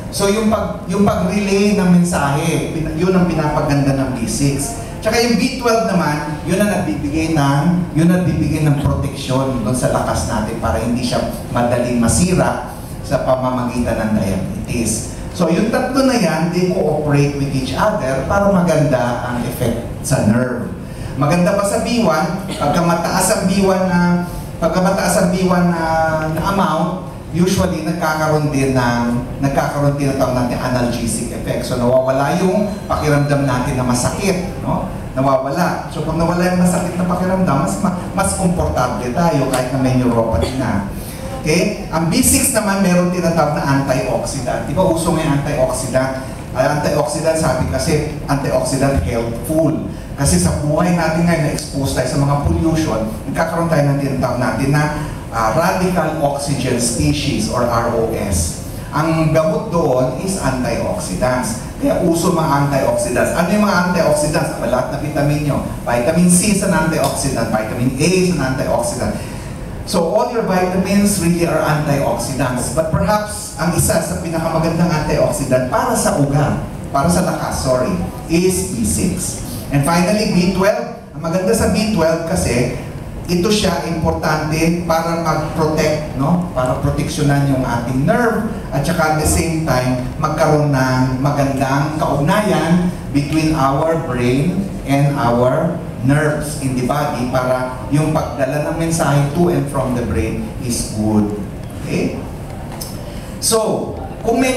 So yung pag-relay ng mensahe, yun ang pinapaganda ng B6. Tsaka yung B12 naman, yun ang nagbibigay ng proteksyon doon sa lakas natin para hindi siya madaling masira sa pamamagitan ng diabetes. So yung tatlo na yan, they cooperate with each other para maganda ang effect sa nerve. Maganda pa sa B1, pagka mataas ang B1 na amount, usually nagkakaroon din ng tawag natin analgesic effect. So nawawala yung pakiramdam natin na masakit, no? Nawawala. So pag nawala yung masakit na pakiramdam, mas komportable tayo kahit na may neuropathy na. Okay? Ang B6 naman meron tinatawag na antioxidant. Di ba uso may antioxidant? Antioxidant, sabi kasi antioxidant helpful. Kasi sa buhay natin ngayon na-expose tayo sa mga pollution, nagkakaroon tayo ng tinatawag natin na radical oxygen species or ROS. Ang gamot doon is antioxidants. Kaya uso mga antioxidants. Ano yung mga antioxidants? Lahat na vitamin nyo. Vitamin C sa antioxidant, vitamin A sa antioxidant. So all your vitamins really are antioxidants. But perhaps ang isa sa pinakamagandang antioxidant para sa lakas, is B6. And finally, B12. Ang maganda sa B12 kasi ito siya importante para mag-protect, no? Para proteksyonan yung ating nerve at saka at the same time magkaroon ng magandang kaugnayan between our brain and our nerves in the body para yung pagdala ng mensahe to and from the brain is good. Okay? So, kung may